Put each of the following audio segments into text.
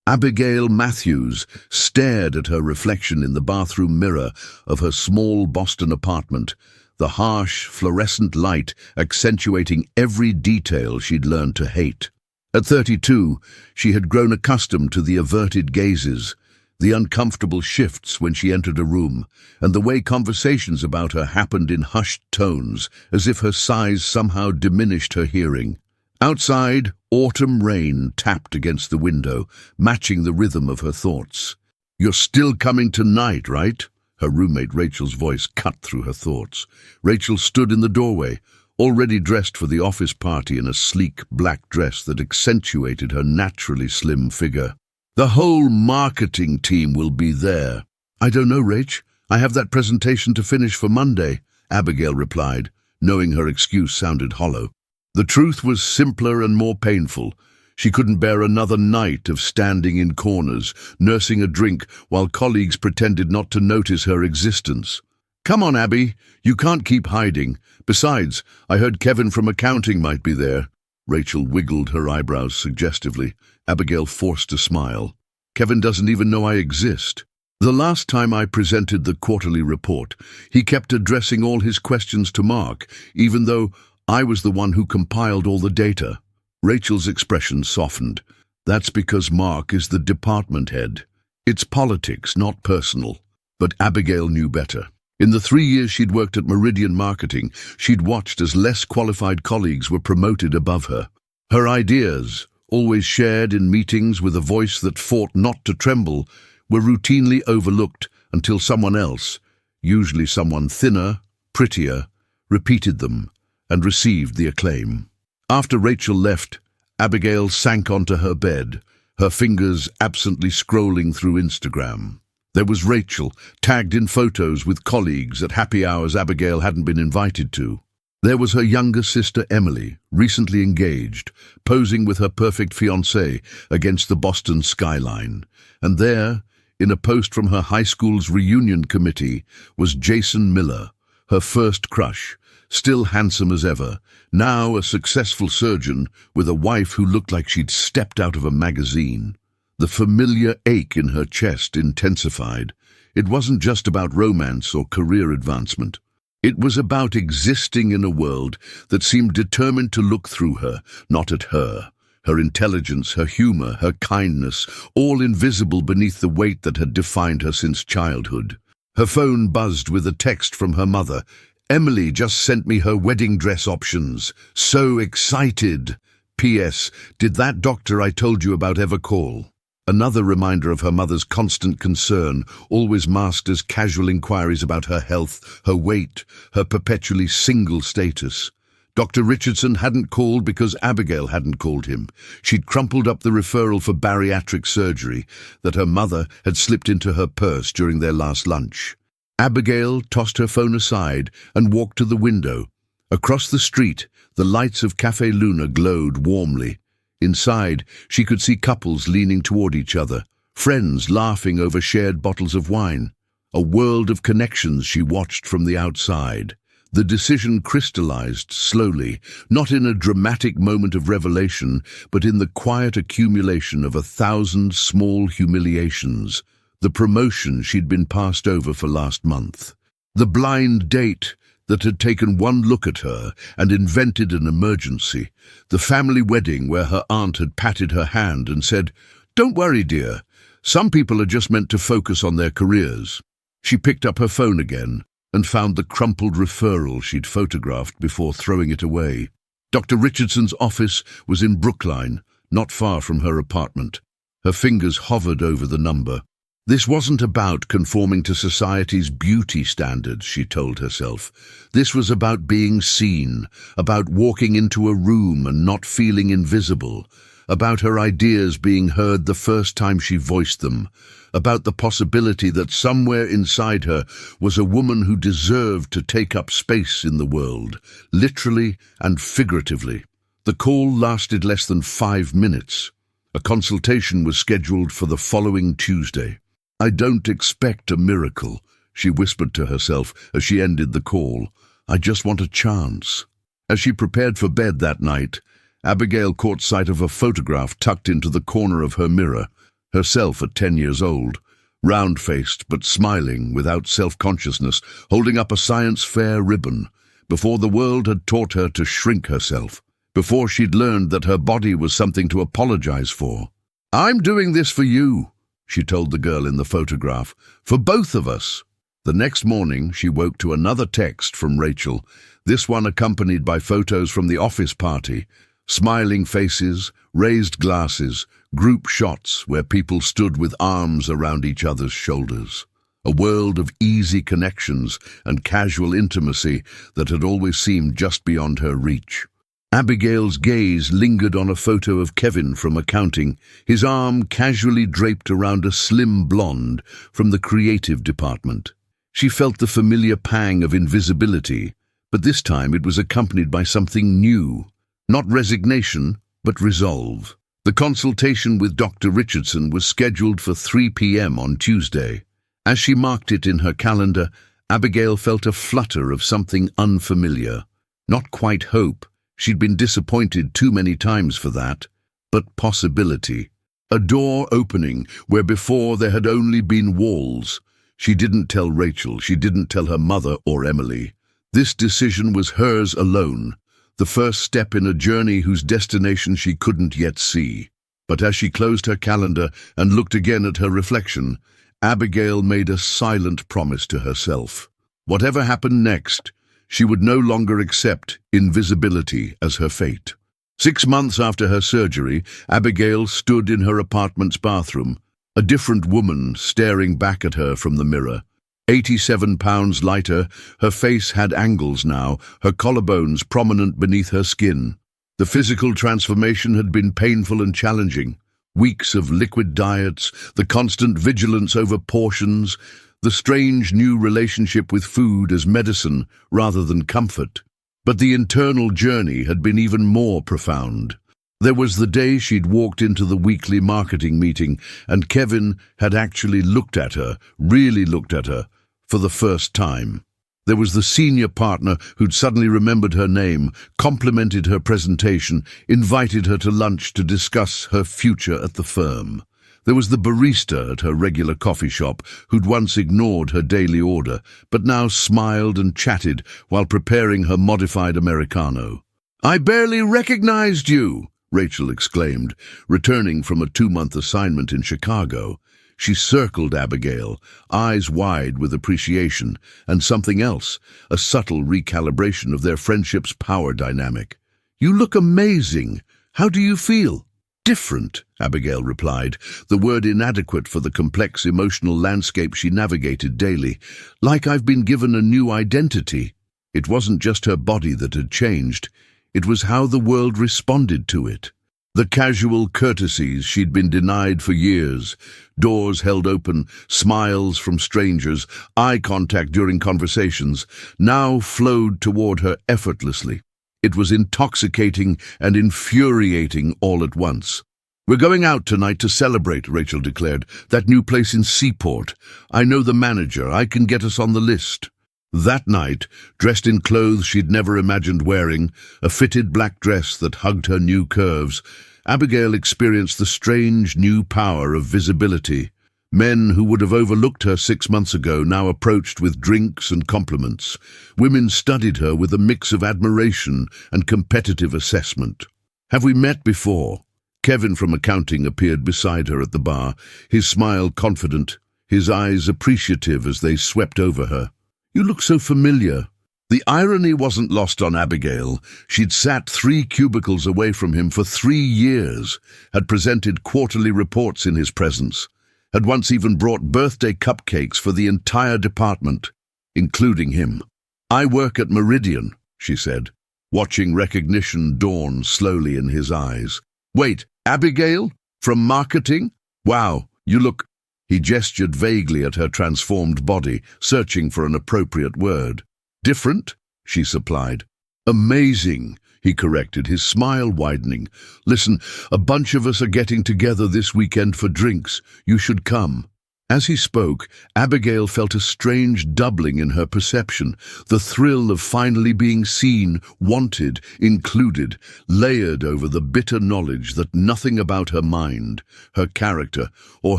Abigail Matthews stared at her reflection in the bathroom mirror of her small Boston apartment, the harsh, fluorescent light accentuating every detail she'd learned to hate. At 32, she had grown accustomed to the averted gazes, the uncomfortable shifts when she entered a room, and the way conversations about her happened in hushed tones, as if her size somehow diminished her hearing. Outside, autumn rain tapped against the window, matching the rhythm of her thoughts. "You're still coming tonight, right?" Her roommate Rachel's voice cut through her thoughts. Rachel stood in the doorway, already dressed for the office party in a sleek black dress that accentuated her naturally slim figure. "The whole marketing team will be there." "I don't know, Rach. I have that presentation to finish for Monday," Abigail replied, knowing her excuse sounded hollow. The truth was simpler and more painful. She couldn't bear another night of standing in corners, nursing a drink while colleagues pretended not to notice her existence. "Come on, Abby. You can't keep hiding. Besides, I heard Kevin from accounting might be there." Rachel wiggled her eyebrows suggestively. Abigail forced a smile. "Kevin doesn't even know I exist. The last time I presented the quarterly report, he kept addressing all his questions to Mark, even though I was the one who compiled all the data." Rachel's expression softened. "That's because Mark is the department head. It's politics, not personal." But Abigail knew better. In the 3 years she'd worked at Meridian Marketing, she'd watched as less qualified colleagues were promoted above her. Her ideas, always shared in meetings with a voice that fought not to tremble, were routinely overlooked until someone else, usually someone thinner, prettier, repeated them and received the acclaim. After Rachel left, Abigail sank onto her bed, her fingers absently scrolling through Instagram. There was Rachel, tagged in photos with colleagues at happy hours Abigail hadn't been invited to. There was her younger sister Emily, recently engaged, posing with her perfect fiancé against the Boston skyline. And there, in a post from her high school's reunion committee, was Jason Miller, her first crush, still handsome as ever, now a successful surgeon with a wife who looked like she'd stepped out of a magazine. The familiar ache in her chest intensified. It wasn't just about romance or career advancement. It was about existing in a world that seemed determined to look through her, not at her. Her intelligence, her humor, her kindness, all invisible beneath the weight that had defined her since childhood. Her phone buzzed with a text from her mother. "Emily just sent me her wedding dress options. So excited. P.S. Did that doctor I told you about ever call?" Another reminder of her mother's constant concern, always masked as casual inquiries about her health, her weight, her perpetually single status. Dr. Richardson hadn't called because Abigail hadn't called him. She'd crumpled up the referral for bariatric surgery that her mother had slipped into her purse during their last lunch. Abigail tossed her phone aside and walked to the window. Across the street, the lights of Café Luna glowed warmly. Inside, she could see couples leaning toward each other, friends laughing over shared bottles of wine. A world of connections she watched from the outside. The decision crystallized slowly, not in a dramatic moment of revelation, but in the quiet accumulation of 1,000 small humiliations. The promotion she'd been passed over for last month. The blind date that had taken one look at her and invented an emergency. The family wedding where her aunt had patted her hand and said, "Don't worry, dear. Some people are just meant to focus on their careers." She picked up her phone again and found the crumpled referral she'd photographed before throwing it away. Dr. Richardson's office was in Brookline, not far from her apartment. Her fingers hovered over the number. This wasn't about conforming to society's beauty standards, she told herself. This was about being seen, about walking into a room and not feeling invisible, about her ideas being heard the first time she voiced them, about the possibility that somewhere inside her was a woman who deserved to take up space in the world, literally and figuratively. The call lasted less than 5 minutes. A consultation was scheduled for the following Tuesday. "I don't expect a miracle," she whispered to herself as she ended the call. "I just want a chance." As she prepared for bed that night, Abigail caught sight of a photograph tucked into the corner of her mirror. herself at 10 years old, round-faced but smiling without self-consciousness, holding up a science fair ribbon, before the world had taught her to shrink herself, before she'd learned that her body was something to apologize for. "I'm doing this for you," she told the girl in the photograph, "for both of us." The next morning, she woke to another text from Rachel, this one accompanied by photos from the office party, smiling faces, raised glasses, group shots where people stood with arms around each other's shoulders. A world of easy connections and casual intimacy that had always seemed just beyond her reach. Abigail's gaze lingered on a photo of Kevin from accounting, his arm casually draped around a slim blonde from the creative department. She felt the familiar pang of invisibility, but this time it was accompanied by something new. Not resignation, but resolve. The consultation with Dr. Richardson was scheduled for 3 p.m. on Tuesday. As she marked it in her calendar, Abigail felt a flutter of something unfamiliar. Not quite hope. She'd been disappointed too many times for that. But possibility. A door opening where before there had only been walls. She didn't tell Rachel, she didn't tell her mother or Emily. This decision was hers alone, the first step in a journey whose destination she couldn't yet see. But as she closed her calendar and looked again at her reflection, Abigail made a silent promise to herself. Whatever happened next, she would no longer accept invisibility as her fate. 6 months after her surgery, Abigail stood in her apartment's bathroom, a different woman staring back at her from the mirror. 87 pounds lighter, her face had angles now, her collarbones prominent beneath her skin. The physical transformation had been painful and challenging. Weeks of liquid diets, the constant vigilance over portions, the strange new relationship with food as medicine rather than comfort. But the internal journey had been even more profound. There was the day she'd walked into the weekly marketing meeting and Kevin had actually looked at her, really looked at her, for the first time. There was the senior partner who'd suddenly remembered her name, complimented her presentation, invited her to lunch to discuss her future at the firm. There was the barista at her regular coffee shop who'd once ignored her daily order, but now smiled and chatted while preparing her modified Americano. "I barely recognized you," Rachel exclaimed, returning from a 2-month assignment in Chicago. She circled Abigail, eyes wide with appreciation, and something else, a subtle recalibration of their friendship's power dynamic. "You look amazing. How do you feel?" "Different," Abigail replied, the word inadequate for the complex emotional landscape she navigated daily. "Like I've been given a new identity." It wasn't just her body that had changed. It was how the world responded to it. The casual courtesies she'd been denied for years, doors held open, smiles from strangers, eye contact during conversations, now flowed toward her effortlessly. It was intoxicating and infuriating all at once. "We're going out tonight to celebrate," Rachel declared. "That new place in Seaport. I know the manager. I can get us on the list." That night, dressed in clothes she'd never imagined wearing, a fitted black dress that hugged her new curves, Abigail experienced the strange new power of visibility. Men who would have overlooked her 6 months ago now approached with drinks and compliments. Women studied her with a mix of admiration and competitive assessment. "Have we met before?" Kevin from accounting appeared beside her at the bar, his smile confident, his eyes appreciative as they swept over her. "You look so familiar." The irony wasn't lost on Abigail. She'd sat 3 cubicles away from him for 3 years, had presented quarterly reports in his presence, had once even brought birthday cupcakes for the entire department, including him. "I work at Meridian," she said, watching recognition dawn slowly in his eyes. "Wait, Abigail? From marketing? Wow, you look—" He gestured vaguely at her transformed body, searching for an appropriate word. "Different?" she supplied. "Amazing," he corrected, his smile widening. "Listen, a bunch of us are getting together this weekend for drinks. You should come." As he spoke, Abigail felt a strange doubling in her perception, the thrill of finally being seen, wanted, included, layered over the bitter knowledge that nothing about her mind, her character, or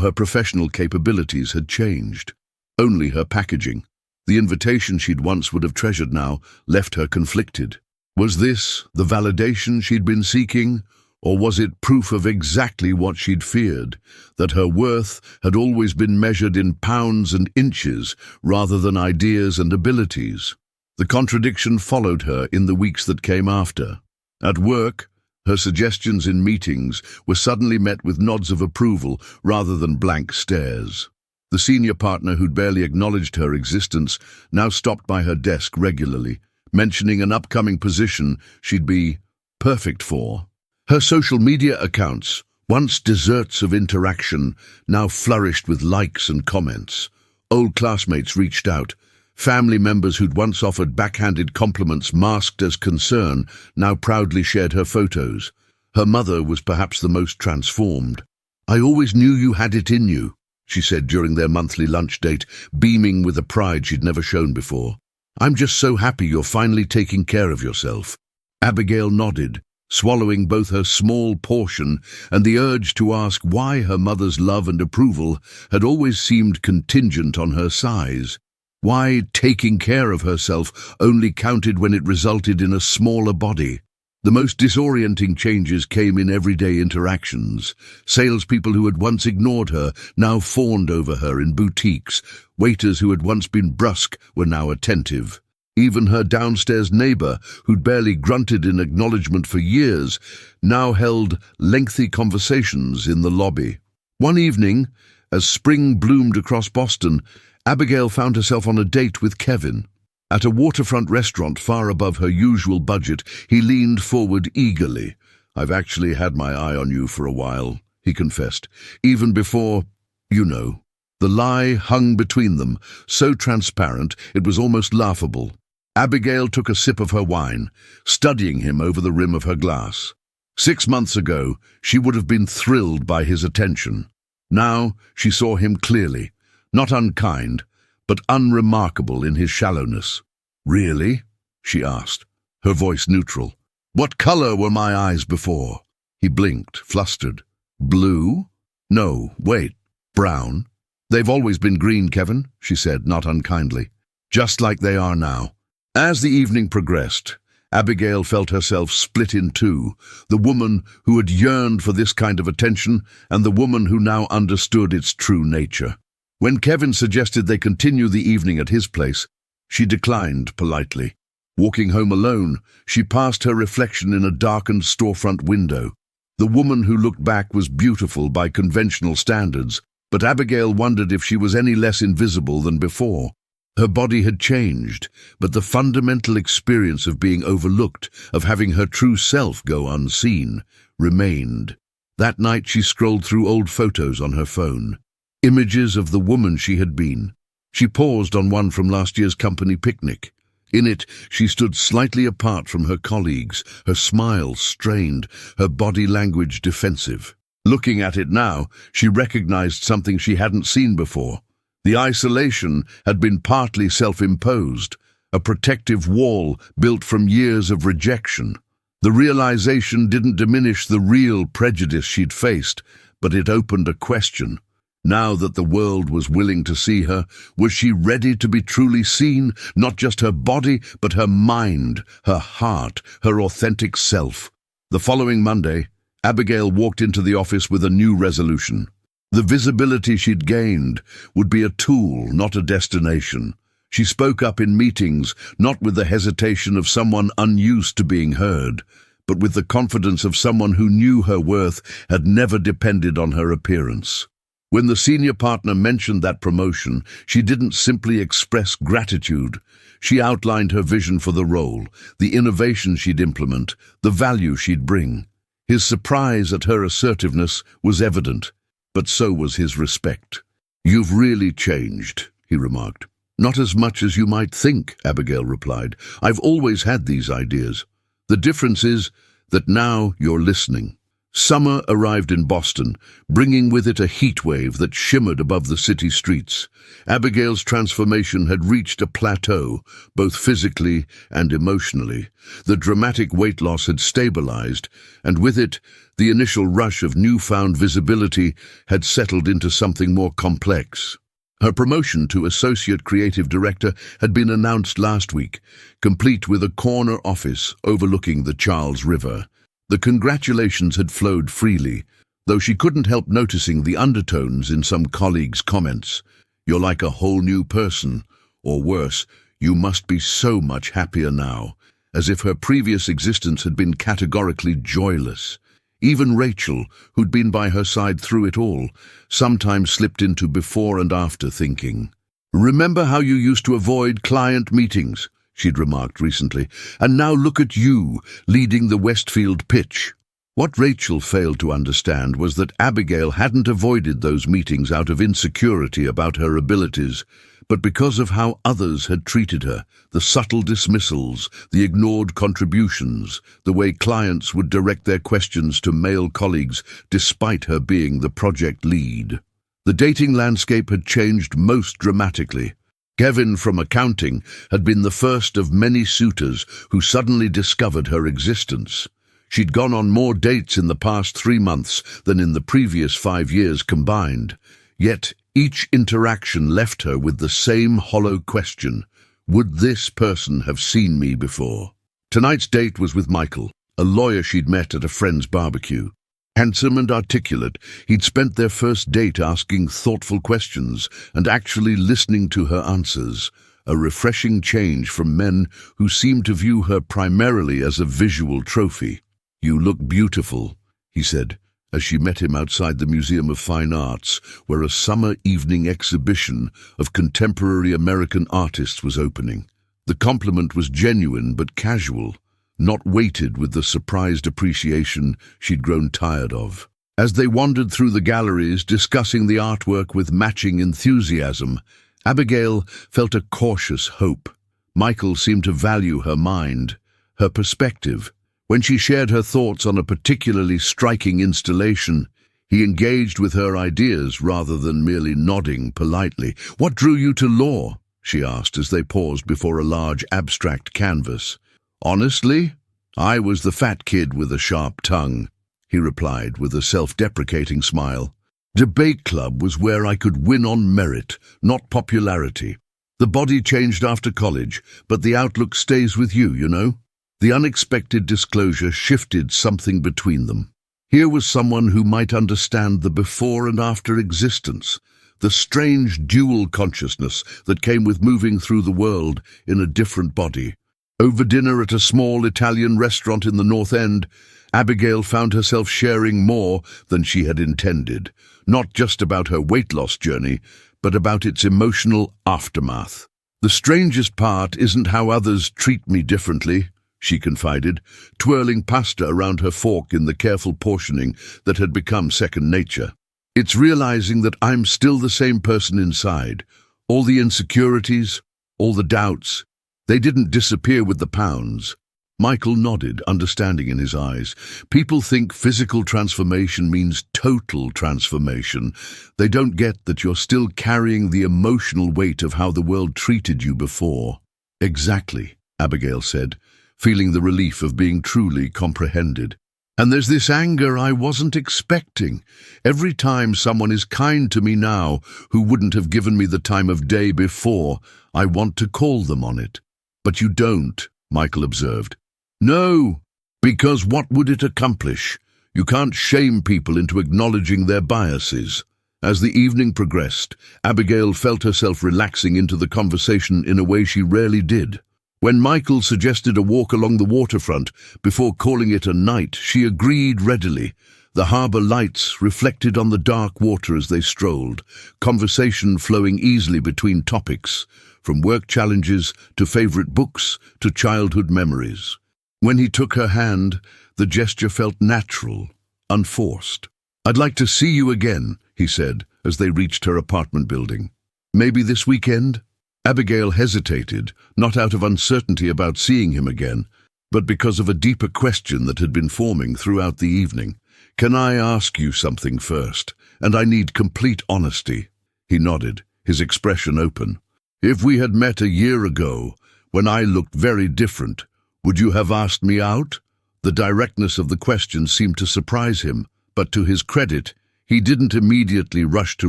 her professional capabilities had changed. Only her packaging. The invitation she'd once would have treasured now left her conflicted. Was this the validation she'd been seeking? Or was it proof of exactly what she'd feared, that her worth had always been measured in pounds and inches rather than ideas and abilities? The contradiction followed her in the weeks that came after. At work, her suggestions in meetings were suddenly met with nods of approval rather than blank stares. The senior partner who'd barely acknowledged her existence now stopped by her desk regularly, mentioning an upcoming position she'd be perfect for. Her social media accounts, once deserts of interaction, now flourished with likes and comments. Old classmates reached out. Family members who'd once offered backhanded compliments masked as concern now proudly shared her photos. Her mother was perhaps the most transformed. "I always knew you had it in you," she said during their monthly lunch date, beaming with a pride she'd never shown before. "I'm just so happy you're finally taking care of yourself." Abigail nodded, swallowing both her small portion and the urge to ask why her mother's love and approval had always seemed contingent on her size. Why taking care of herself only counted when it resulted in a smaller body. The most disorienting changes came in everyday interactions. Salespeople who had once ignored her now fawned over her in boutiques. Waiters who had once been brusque were now attentive. Even her downstairs neighbor, who'd barely grunted in acknowledgement for years, now held lengthy conversations in the lobby. One evening, as spring bloomed across Boston, Abigail found herself on a date with Kevin. At a waterfront restaurant far above her usual budget, he leaned forward eagerly. "I've actually had my eye on you for a while," he confessed, "even before, you know." The lie hung between them, so transparent it was almost laughable. Abigail took a sip of her wine, studying him over the rim of her glass. 6 months ago, she would have been thrilled by his attention. Now she saw him clearly, not unkind, but unremarkable in his shallowness. "Really?" she asked, her voice neutral. "What color were my eyes before?" He blinked, flustered. "Blue? No, wait, brown." "They've always been green, Kevin," she said, not unkindly. "Just like they are now." As the evening progressed, Abigail felt herself split in two, the woman who had yearned for this kind of attention and the woman who now understood its true nature. When Kevin suggested they continue the evening at his place, she declined politely. Walking home alone, she passed her reflection in a darkened storefront window. The woman who looked back was beautiful by conventional standards, but Abigail wondered if she was any less invisible than before. Her body had changed, but the fundamental experience of being overlooked, of having her true self go unseen, remained. That night she scrolled through old photos on her phone. Images of the woman she had been. She paused on one from last year's company picnic. In it, she stood slightly apart from her colleagues, her smile strained, her body language defensive. Looking at it now, she recognized something she hadn't seen before. The isolation had been partly self-imposed, a protective wall built from years of rejection. The realization didn't diminish the real prejudice she'd faced, but it opened a question. Now that the world was willing to see her, was she ready to be truly seen, not just her body, but her mind, her heart, her authentic self? The following Monday, Abigail walked into the office with a new resolution. The visibility she'd gained would be a tool, not a destination. She spoke up in meetings, not with the hesitation of someone unused to being heard, but with the confidence of someone who knew her worth had never depended on her appearance. When the senior partner mentioned that promotion, she didn't simply express gratitude. She outlined her vision for the role, the innovation she'd implement, the value she'd bring. His surprise at her assertiveness was evident, but so was his respect. "You've really changed," he remarked. "Not as much as you might think," Abigail replied. "I've always had these ideas. The difference is that now you're listening. Summer arrived in Boston, bringing with it a heat wave that shimmered above the city streets. Abigail's transformation had reached a plateau, both physically and emotionally. The dramatic weight loss had stabilized, and with it, the initial rush of newfound visibility had settled into something more complex. Her promotion to Associate Creative Director had been announced last week, complete with a corner office overlooking the Charles River. The congratulations had flowed freely, though she couldn't help noticing the undertones in some colleagues' comments. "You're like a whole new person," or worse, "You must be so much happier now," as if her previous existence had been categorically joyless. Even Rachel, who'd been by her side through it all, sometimes slipped into before and after thinking. "Remember how you used to avoid client meetings?" she'd remarked recently, "and now look at you, leading the Westfield pitch." What Rachel failed to understand was that Abigail hadn't avoided those meetings out of insecurity about her abilities, but because of how others had treated her, the subtle dismissals, the ignored contributions, the way clients would direct their questions to male colleagues despite her being the project lead. The dating landscape had changed most dramatically. Kevin from accounting had been the first of many suitors who suddenly discovered her existence. She'd gone on more dates in the past 3 months than in the previous 5 years combined. Yet each interaction left her with the same hollow question: would this person have seen me before? Tonight's date was with Michael, a lawyer she'd met at a friend's barbecue. Handsome and articulate, he'd spent their first date asking thoughtful questions and actually listening to her answers, a refreshing change from men who seemed to view her primarily as a visual trophy. "You look beautiful," he said, as she met him outside the Museum of Fine Arts, where a summer evening exhibition of contemporary American artists was opening. The compliment was genuine but casual, not weighted with the surprised appreciation she'd grown tired of. As they wandered through the galleries, discussing the artwork with matching enthusiasm, Abigail felt a cautious hope. Michael seemed to value her mind, her perspective. When she shared her thoughts on a particularly striking installation, he engaged with her ideas rather than merely nodding politely. "What drew you to law?" she asked as they paused before a large abstract canvas. "Honestly, I was the fat kid with a sharp tongue," he replied with a self-deprecating smile. "Debate club was where I could win on merit, not popularity. The body changed after college, but the outlook stays with you, you know?" The unexpected disclosure shifted something between them. Here was someone who might understand the before and after existence, the strange dual consciousness that came with moving through the world in a different body. Over dinner at a small Italian restaurant in the North End, Abigail found herself sharing more than she had intended, not just about her weight loss journey, but about its emotional aftermath. "The strangest part isn't how others treat me differently," she confided, twirling pasta around her fork in the careful portioning that had become second nature. "It's realizing that I'm still the same person inside. All the insecurities, all the doubts, they didn't disappear with the pounds." Michael nodded, understanding in his eyes. "People think physical transformation means total transformation. They don't get that you're still carrying the emotional weight of how the world treated you before." "Exactly," Abigail said, feeling the relief of being truly comprehended. "And there's this anger I wasn't expecting. Every time someone is kind to me now who wouldn't have given me the time of day before, I want to call them on it." "But you don't," Michael observed. "No, because what would it accomplish? You can't shame people into acknowledging their biases." As the evening progressed, Abigail felt herself relaxing into the conversation in a way she rarely did. When Michael suggested a walk along the waterfront before calling it a night, she agreed readily. The harbour lights reflected on the dark water as they strolled, conversation flowing easily between topics, from work challenges to favourite books to childhood memories. When he took her hand, the gesture felt natural, unforced. "I'd like to see you again," he said as they reached her apartment building. "Maybe this weekend?" Abigail hesitated, not out of uncertainty about seeing him again, but because of a deeper question that had been forming throughout the evening. "Can I ask you something first? And I need complete honesty." He nodded, his expression open. "If we had met a year ago, when I looked very different, would you have asked me out?" The directness of the question seemed to surprise him, but to his credit, he didn't immediately rush to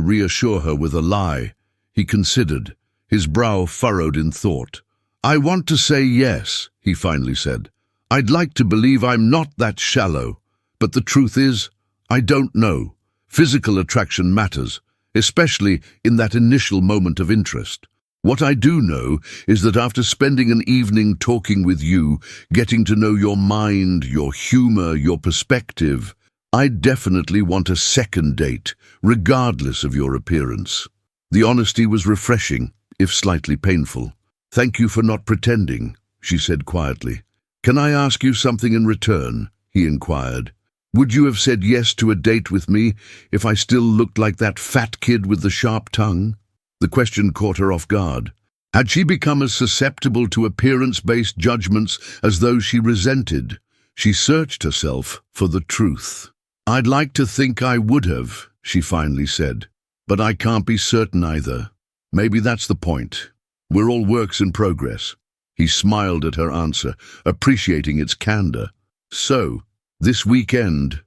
reassure her with a lie. He considered, his brow furrowed in thought. "I want to say yes," he finally said. "I'd like to believe I'm not that shallow, but the truth is, I don't know. Physical attraction matters, especially in that initial moment of interest. What I do know is that after spending an evening talking with you, getting to know your mind, your humor, your perspective, I definitely want a second date, regardless of your appearance." The honesty was refreshing, if slightly painful. "Thank you for not pretending," she said quietly. "Can I ask you something in return?" he inquired. "Would you have said yes to a date with me if I still looked like that fat kid with the sharp tongue?" The question caught her off guard. Had she become as susceptible to appearance-based judgments as those she resented? She searched herself for the truth. "I'd like to think I would have," she finally said, "but I can't be certain either. Maybe that's the point. We're all works in progress." He smiled at her answer, appreciating its candor. "So, this weekend,"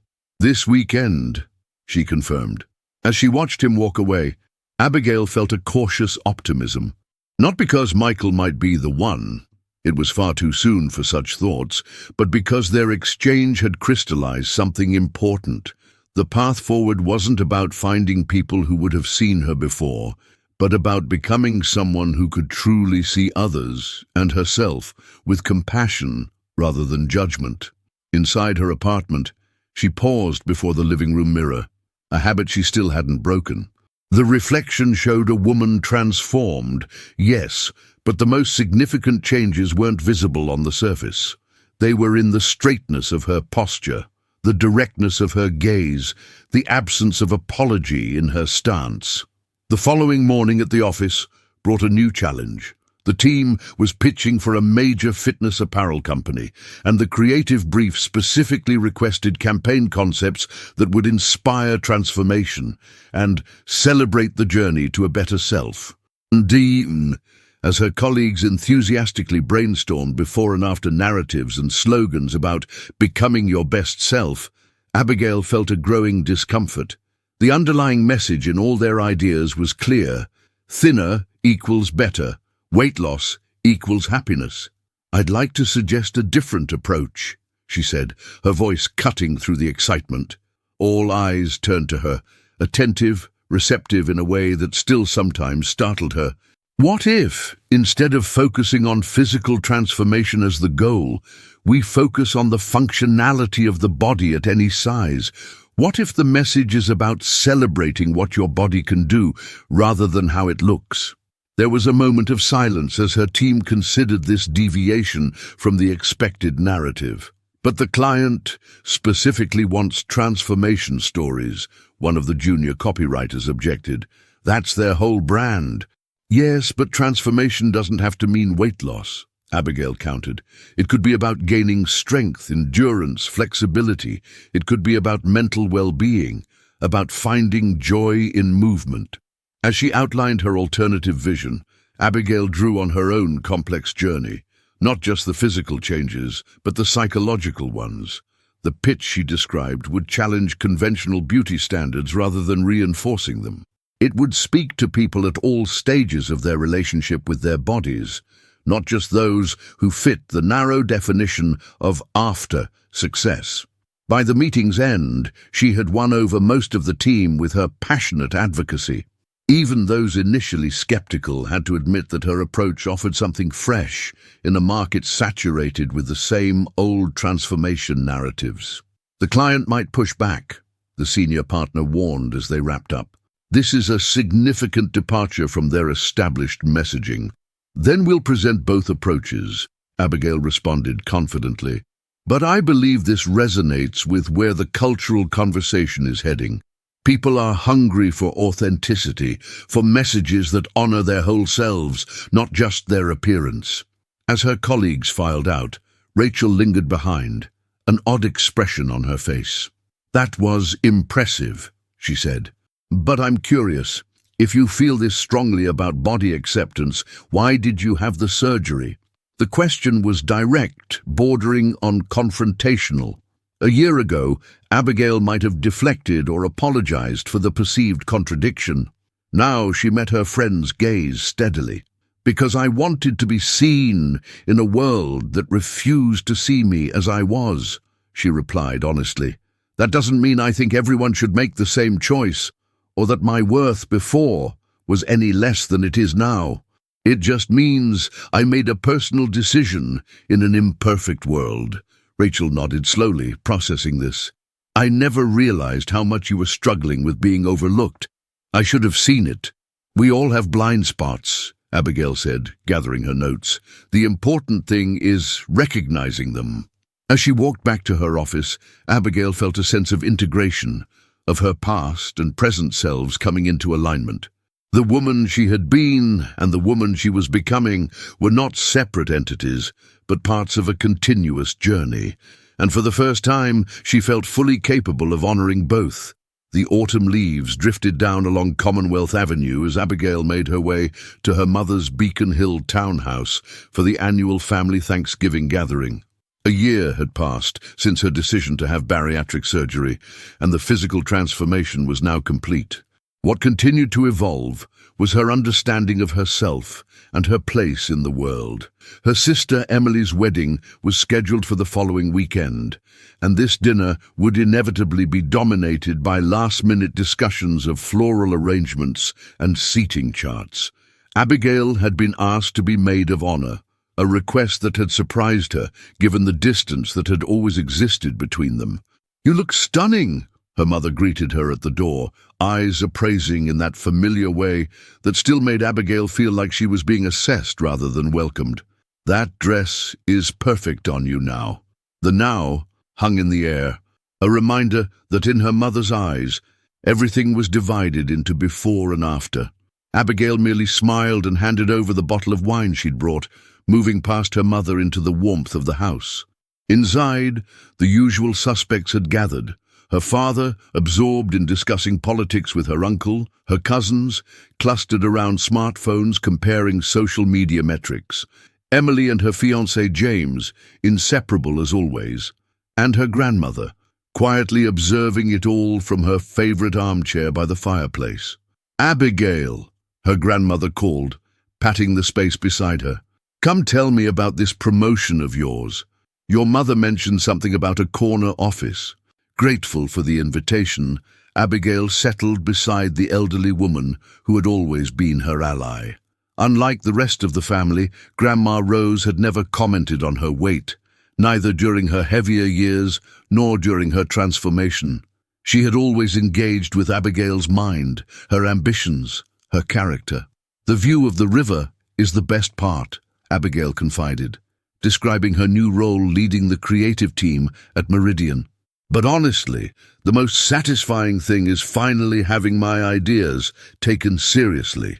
she confirmed. As she watched him walk away, Abigail felt a cautious optimism. Not because Michael might be the one, it was far too soon for such thoughts, but because their exchange had crystallized something important. The path forward wasn't about finding people who would have seen her before, but about becoming someone who could truly see others and herself with compassion rather than judgment. Inside her apartment, she paused before the living room mirror, a habit she still hadn't broken. The reflection showed a woman transformed, yes, but the most significant changes weren't visible on the surface. They were in the straightness of her posture, the directness of her gaze, the absence of apology in her stance. The following morning at the office brought a new challenge. The team was pitching for a major fitness apparel company, and the creative brief specifically requested campaign concepts that would inspire transformation and celebrate the journey to a better self. As her colleagues enthusiastically brainstormed before and after narratives and slogans about becoming your best self, Abigail felt a growing discomfort. The underlying message in all their ideas was clear: thinner equals better. Weight loss equals happiness. "I'd like to suggest a different approach," she said, her voice cutting through the excitement. All eyes turned to her, attentive, receptive in a way that still sometimes startled her. "What if, instead of focusing on physical transformation as the goal, we focus on the functionality of the body at any size? What if the message is about celebrating what your body can do rather than how it looks?" There was a moment of silence as her team considered this deviation from the expected narrative. "But the client specifically wants transformation stories," one of the junior copywriters objected. "That's their whole brand." "Yes, but transformation doesn't have to mean weight loss," Abigail countered. "It could be about gaining strength, endurance, flexibility. It could be about mental well-being, about finding joy in movement." As she outlined her alternative vision, Abigail drew on her own complex journey, not just the physical changes, but the psychological ones. The pitch she described would challenge conventional beauty standards rather than reinforcing them. It would speak to people at all stages of their relationship with their bodies, not just those who fit the narrow definition of after success. By the meeting's end, she had won over most of the team with her passionate advocacy. Even those initially skeptical had to admit that her approach offered something fresh in a market saturated with the same old transformation narratives. "The client might push back," the senior partner warned as they wrapped up. "This is a significant departure from their established messaging." "Then we'll present both approaches," Abigail responded confidently. "But I believe this resonates with where the cultural conversation is heading. People are hungry for authenticity, for messages that honor their whole selves, not just their appearance." As her colleagues filed out, Rachel lingered behind, an odd expression on her face. "That was impressive," she said. "But I'm curious, if you feel this strongly about body acceptance, why did you have the surgery?" The question was direct, bordering on confrontational. A year ago, Abigail might have deflected or apologized for the perceived contradiction. Now she met her friend's gaze steadily. "Because I wanted to be seen in a world that refused to see me as I was," she replied honestly. "That doesn't mean I think everyone should make the same choice, or that my worth before was any less than it is now. It just means I made a personal decision in an imperfect world." Rachel nodded slowly, processing this. "I never realized how much you were struggling with being overlooked. I should have seen it." "We all have blind spots," Abigail said, gathering her notes. "The important thing is recognizing them." As she walked back to her office, Abigail felt a sense of integration, of her past and present selves coming into alignment. The woman she had been and the woman she was becoming were not separate entities, but parts of a continuous journey, and for the first time she felt fully capable of honoring both. The autumn leaves drifted down along Commonwealth Avenue as Abigail made her way to her mother's Beacon Hill townhouse for the annual family Thanksgiving gathering. A year had passed since her decision to have bariatric surgery, and the physical transformation was now complete. What continued to evolve was her understanding of herself and her place in the world. Her sister Emily's wedding was scheduled for the following weekend, and this dinner would inevitably be dominated by last-minute discussions of floral arrangements and seating charts. Abigail had been asked to be maid of honor, a request that had surprised her, given the distance that had always existed between them. "You look stunning," her mother greeted her at the door, eyes appraising in that familiar way that still made Abigail feel like she was being assessed rather than welcomed. "That dress is perfect on you now." The now hung in the air, a reminder that in her mother's eyes, everything was divided into before and after. Abigail merely smiled and handed over the bottle of wine she'd brought, moving past her mother into the warmth of the house. Inside, the usual suspects had gathered. Her father, absorbed in discussing politics with her uncle, her cousins, clustered around smartphones comparing social media metrics, Emily and her fiancé James, inseparable as always, and her grandmother, quietly observing it all from her favorite armchair by the fireplace. "Abigail," her grandmother called, patting the space beside her. "Come tell me about this promotion of yours. Your mother mentioned something about a corner office." Grateful for the invitation, Abigail settled beside the elderly woman who had always been her ally. Unlike the rest of the family, Grandma Rose had never commented on her weight, neither during her heavier years nor during her transformation. She had always engaged with Abigail's mind, her ambitions, her character. "The view of the river is the best part," Abigail confided, describing her new role leading the creative team at Meridian. "But honestly, the most satisfying thing is finally having my ideas taken seriously."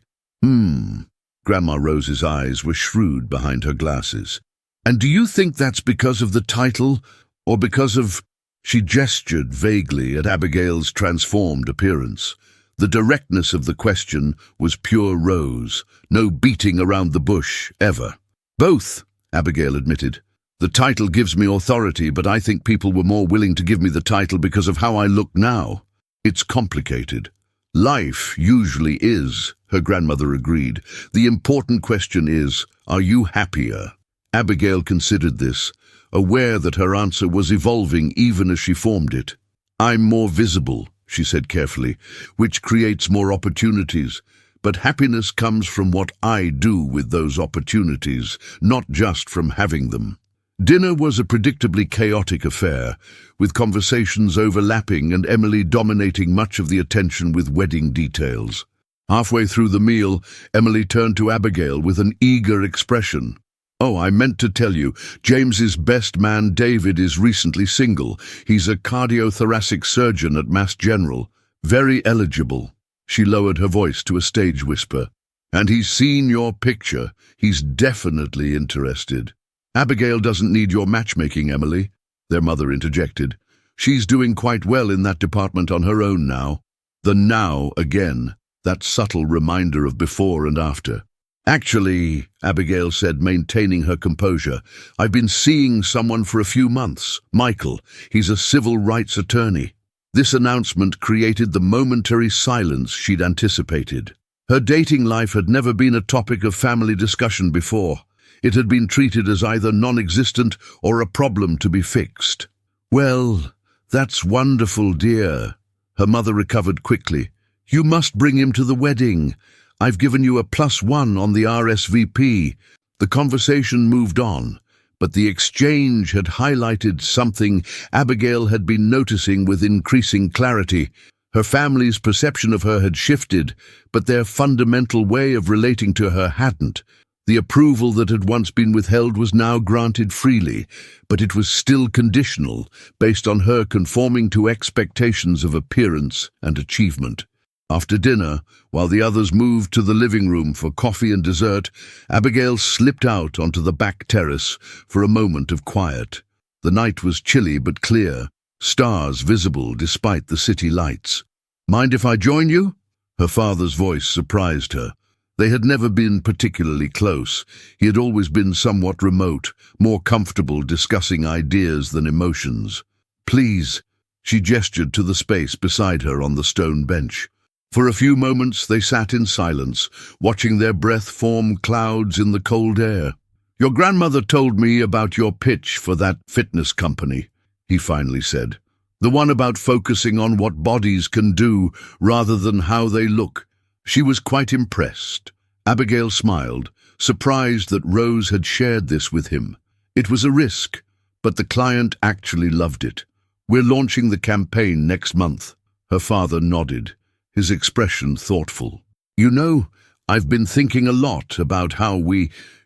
Grandma Rose's eyes were shrewd behind her glasses. "And do you think that's because of the title, or because of—" She gestured vaguely at Abigail's transformed appearance. The directness of the question was pure Rose, no beating around the bush, ever. "Both," Abigail admitted. "The title gives me authority, but I think people were more willing to give me the title because of how I look now. It's complicated." "Life usually is," her grandmother agreed. "The important question is, are you happier?" Abigail considered this, aware that her answer was evolving even as she formed it. "I'm more visible," she said carefully, "which creates more opportunities. But happiness comes from what I do with those opportunities, not just from having them." Dinner was a predictably chaotic affair, with conversations overlapping and Emily dominating much of the attention with wedding details. Halfway through the meal, Emily turned to Abigail with an eager expression. "Oh, I meant to tell you, James's best man David is recently single. He's a cardiothoracic surgeon at Mass General. Very eligible." She lowered her voice to a stage whisper. "And he's seen your picture. He's definitely interested." "Abigail doesn't need your matchmaking, Emily," their mother interjected. She's doing quite well in that department on her own now. The now again, that subtle reminder of before and after. Actually, Abigail said, maintaining her composure, I've been seeing someone for a few months. Michael, he's a civil rights attorney. This announcement created the momentary silence she'd anticipated. Her dating life had never been a topic of family discussion before. It had been treated as either non-existent or a problem to be fixed. Well, that's wonderful, dear. Her mother recovered quickly. You must bring him to the wedding. I've given you a +1 on the RSVP. The conversation moved on, but the exchange had highlighted something Abigail had been noticing with increasing clarity. Her family's perception of her had shifted, but their fundamental way of relating to her hadn't. The approval that had once been withheld was now granted freely, but it was still conditional, based on her conforming to expectations of appearance and achievement. After dinner, while the others moved to the living room for coffee and dessert, Abigail slipped out onto the back terrace for a moment of quiet. The night was chilly but clear, stars visible despite the city lights. Mind if I join you? Her father's voice surprised her. They had never been particularly close. He had always been somewhat remote, more comfortable discussing ideas than emotions. Please, she gestured to the space beside her on the stone bench. For a few moments they sat in silence, watching their breath form clouds in the cold air. Your grandmother told me about your pitch for that fitness company, he finally said. The one about focusing on what bodies can do rather than how they look. She was quite impressed. Abigail smiled, surprised that Rose had shared this with him. It was a risk, but the client actually loved it. We're launching the campaign next month. Her father nodded, his expression thoughtful. You know, I've been thinking a lot about how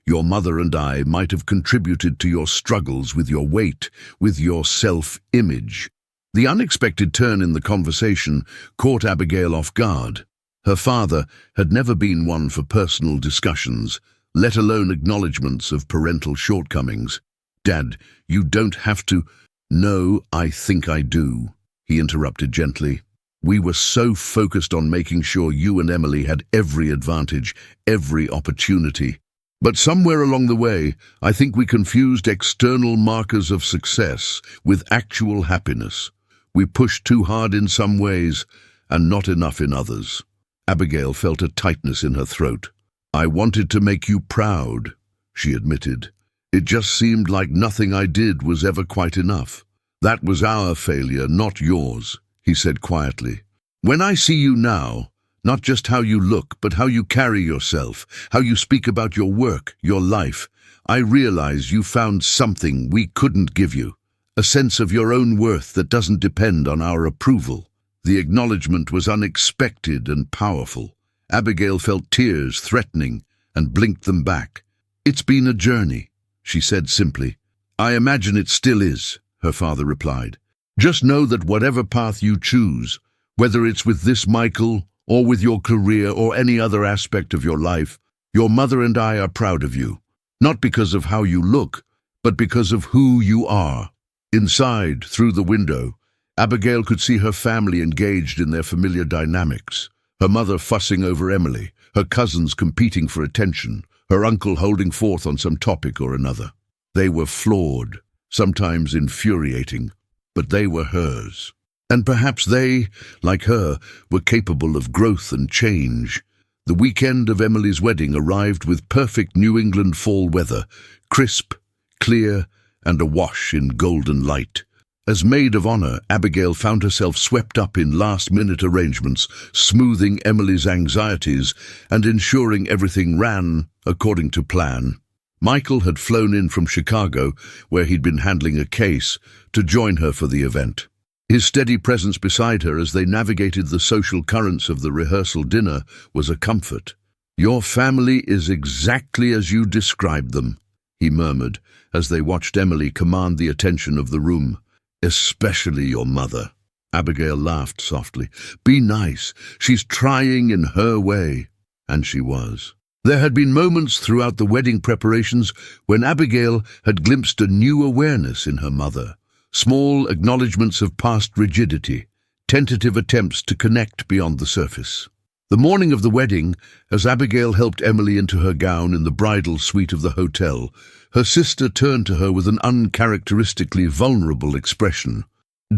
your mother and I, might have contributed to your struggles with your weight, with your self-image. The unexpected turn in the conversation caught Abigail off guard. Her father had never been one for personal discussions, let alone acknowledgements of parental shortcomings. Dad, you don't have to. No, I think I do, he interrupted gently. We were so focused on making sure you and Emily had every advantage, every opportunity. But somewhere along the way, I think we confused external markers of success with actual happiness. We pushed too hard in some ways and not enough in others. Abigail felt a tightness in her throat. I wanted to make you proud, she admitted. It just seemed like nothing I did was ever quite enough. That was our failure, not yours, he said quietly. When I see you now, not just how you look, but how you carry yourself, how you speak about your work, your life, I realize you found something we couldn't give you, a sense of your own worth that doesn't depend on our approval. The acknowledgement was unexpected and powerful. Abigail felt tears threatening and blinked them back. It's been a journey, she said simply. I imagine it still is, her father replied. Just know that whatever path you choose, whether it's with this Michael or with your career or any other aspect of your life, your mother and I are proud of you. Not because of how you look, but because of who you are. Inside, through the window, Abigail could see her family engaged in their familiar dynamics. Her mother fussing over Emily, her cousins competing for attention, her uncle holding forth on some topic or another. They were flawed, sometimes infuriating, but they were hers. And perhaps they, like her, were capable of growth and change. The weekend of Emily's wedding arrived with perfect New England fall weather, crisp, clear, and awash in golden light. As maid of honor, Abigail found herself swept up in last-minute arrangements, smoothing Emily's anxieties and ensuring everything ran according to plan. Michael had flown in from Chicago, where he'd been handling a case, to join her for the event. His steady presence beside her as they navigated the social currents of the rehearsal dinner was a comfort. Your family is exactly as you described them, he murmured, as they watched Emily command the attention of the room. Especially your mother. Abigail laughed softly. Be nice. She's trying in her way. And she was. There had been moments throughout the wedding preparations when Abigail had glimpsed a new awareness in her mother, small acknowledgements of past rigidity, tentative attempts to connect beyond the surface. The morning of the wedding, as Abigail helped Emily into her gown in the bridal suite of the hotel, her sister turned to her with an uncharacteristically vulnerable expression.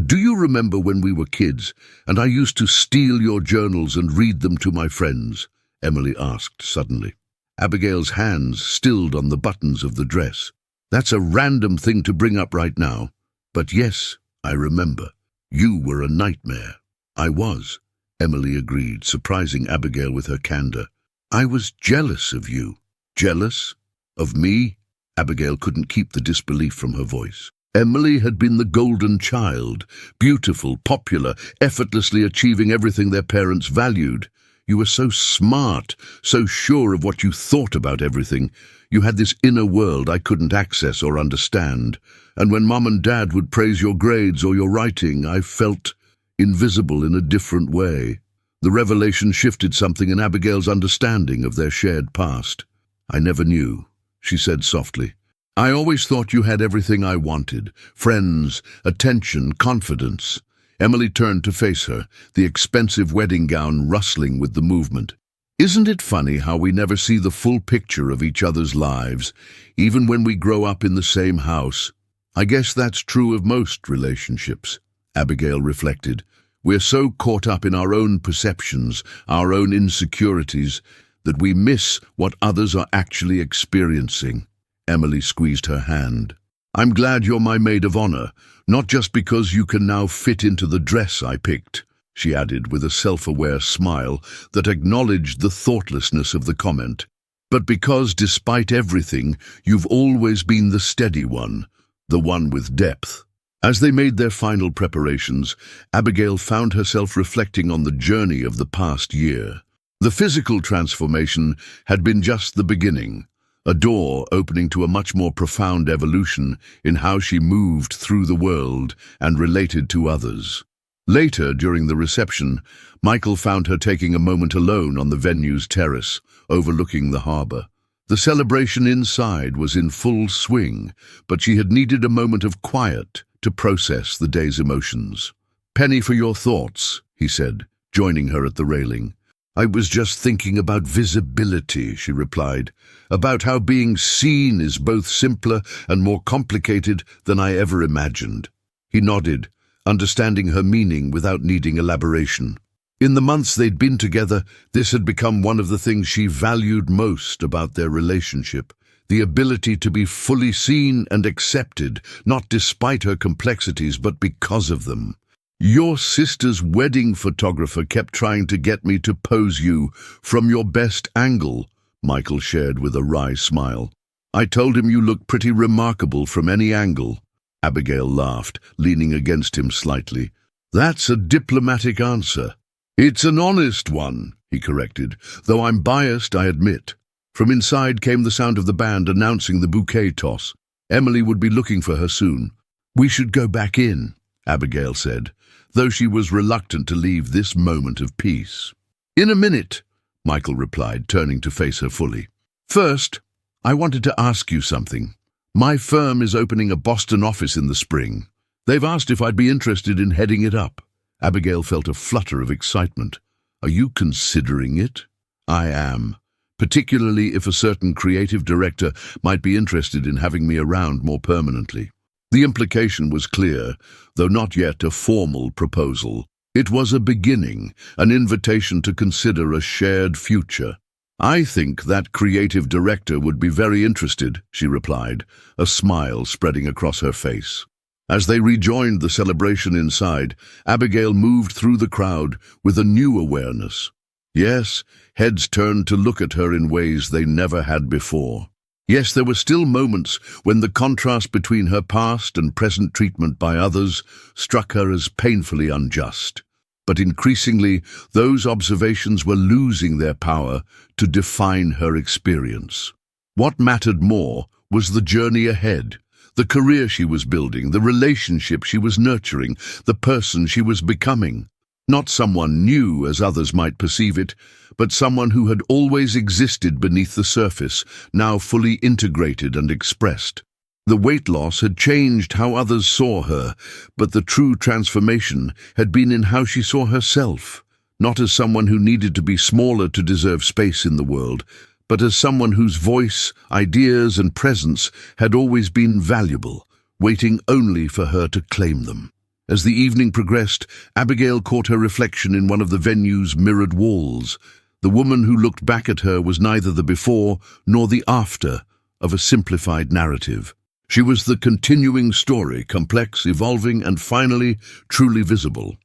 "Do you remember when we were kids, and I used to steal your journals and read them to my friends?" Emily asked suddenly. Abigail's hands stilled on the buttons of the dress. "That's a random thing to bring up right now. But yes, I remember. You were a nightmare." "I was," Emily agreed, surprising Abigail with her candor. "I was jealous of you." "Jealous? Of me?" Abigail couldn't keep the disbelief from her voice. Emily had been the golden child, beautiful, popular, effortlessly achieving everything their parents valued. You were so smart, so sure of what you thought about everything. You had this inner world I couldn't access or understand. And when Mom and Dad would praise your grades or your writing, I felt invisible in a different way. The revelation shifted something in Abigail's understanding of their shared past. "I never knew," she said softly. "I always thought you had everything I wanted. Friends, attention, confidence." Emily turned to face her, the expensive wedding gown rustling with the movement. "Isn't it funny how we never see the full picture of each other's lives, even when we grow up in the same house?" "I guess that's true of most relationships," Abigail reflected. "We're so caught up in our own perceptions, our own insecurities, that we miss what others are actually experiencing." Emily squeezed her hand. "I'm glad you're my maid of honor, not just because you can now fit into the dress I picked," she added with a self-aware smile that acknowledged the thoughtlessness of the comment, "but because, despite everything, you've always been the steady one, the one with depth." As they made their final preparations, Abigail found herself reflecting on the journey of the past year. The physical transformation had been just the beginning, a door opening to a much more profound evolution in how she moved through the world and related to others. Later, during the reception, Michael found her taking a moment alone on the venue's terrace, overlooking the harbor. The celebration inside was in full swing, but she had needed a moment of quiet to process the day's emotions. "Penny for your thoughts," he said, joining her at the railing. "I was just thinking about visibility," she replied, "about how being seen is both simpler and more complicated than I ever imagined." He nodded, understanding her meaning without needing elaboration. In the months they'd been together, this had become one of the things she valued most about their relationship, the ability to be fully seen and accepted, not despite her complexities, but because of them. "Your sister's wedding photographer kept trying to get me to pose you from your best angle," Michael shared with a wry smile. "I told him you look pretty remarkable from any angle." Abigail laughed, leaning against him slightly. "That's a diplomatic answer." "It's an honest one," he corrected, "though I'm biased, I admit." From inside came the sound of the band announcing the bouquet toss. Emily would be looking for her soon. "We should go back in," Abigail said, though she was reluctant to leave this moment of peace. "In a minute," Michael replied, turning to face her fully. "First, I wanted to ask you something. My firm is opening a Boston office in the spring. They've asked if I'd be interested in heading it up." Abigail felt a flutter of excitement. "Are you considering it?" "I am, particularly if a certain creative director might be interested in having me around more permanently." The implication was clear, though not yet a formal proposal. It was a beginning, an invitation to consider a shared future. "I think that creative director would be very interested," she replied, a smile spreading across her face. As they rejoined the celebration inside, Abigail moved through the crowd with a new awareness. Yes, heads turned to look at her in ways they never had before. Yes, there were still moments when the contrast between her past and present treatment by others struck her as painfully unjust. But increasingly, those observations were losing their power to define her experience. What mattered more was the journey ahead, the career she was building, the relationship she was nurturing, the person she was becoming. Not someone new, as others might perceive it, but someone who had always existed beneath the surface, now fully integrated and expressed. The weight loss had changed how others saw her, but the true transformation had been in how she saw herself, not as someone who needed to be smaller to deserve space in the world, but as someone whose voice, ideas, and presence had always been valuable, waiting only for her to claim them. As the evening progressed, Abigail caught her reflection in one of the venue's mirrored walls. The woman who looked back at her was neither the before nor the after of a simplified narrative. She was the continuing story, complex, evolving, and finally truly visible.